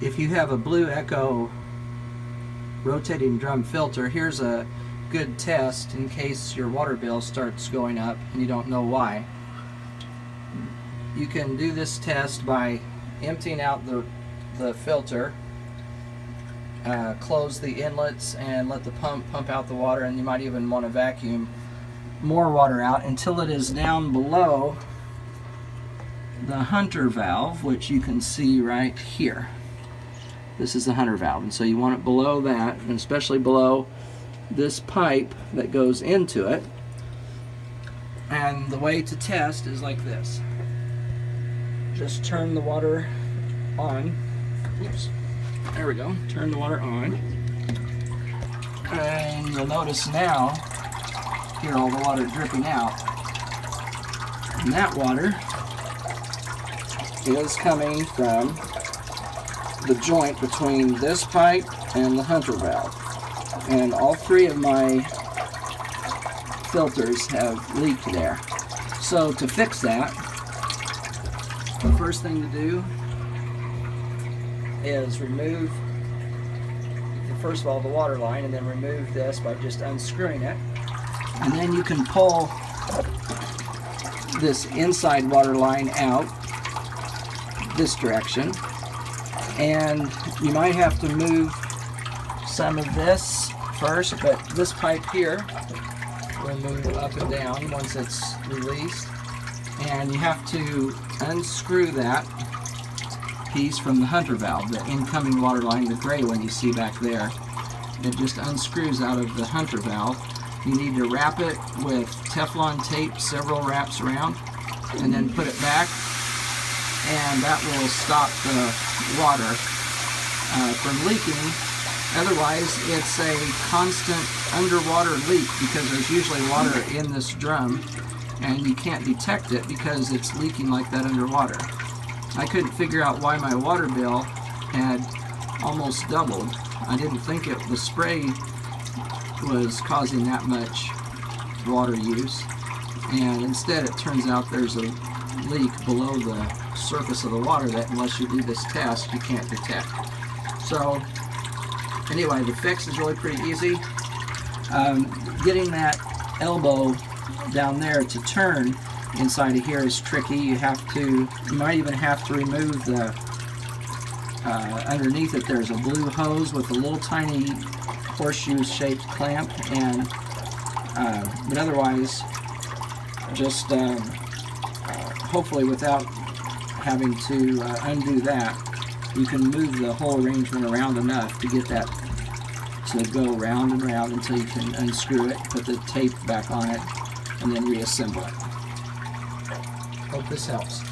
if you have a Blue Eco rotating drum filter, here's a good test in case your water bill starts going up and you don't know why. You can do this test by emptying out the filter, close the inlets and let the pump out the water, and you might even want to vacuum more water out until it is down below the hunter valve, which you can see right here. This is the hunter valve, and so you want it below that, and especially below this pipe that goes into it. And the way to test is like this. Just turn the water on. Oops. There we go. Turn the water on. And you'll notice now, here all the water dripping out. And that water is coming from the joint between this pipe and the hunter valve. And all three of my filters have leaked there. So to fix that, the first thing to do is remove, first of all, the water line, and then remove this by just unscrewing it. And then you can pull this inside water line out this direction, and you might have to move some of this first, but this pipe here will move up and down once it's released, and you have to unscrew that piece from the hunter valve, the incoming water line, the gray one you see back there. It just unscrews out of the hunter valve. You need to wrap it with Teflon tape, several wraps around, and then put it back, and that will stop the water from leaking. Otherwise, it's a constant underwater leak because there's usually water in this drum, and you can't detect it because it's leaking like that underwater. I couldn't figure out why my water bill had almost doubled. I didn't think the spray was causing that much water use, and instead it turns out there's a leak below the surface of the water that, unless you do this test, you can't detect. So anyway, the fix is really pretty easy. Getting that elbow down there to turn inside of here is tricky. You might even have to remove the underneath it. There's a blue hose with a little tiny horseshoe shaped clamp, and but otherwise just hopefully without having to undo that, you can move the whole arrangement around enough to get that to go round and round until you can unscrew it, put the tape back on it, and then reassemble it. Hope this helps.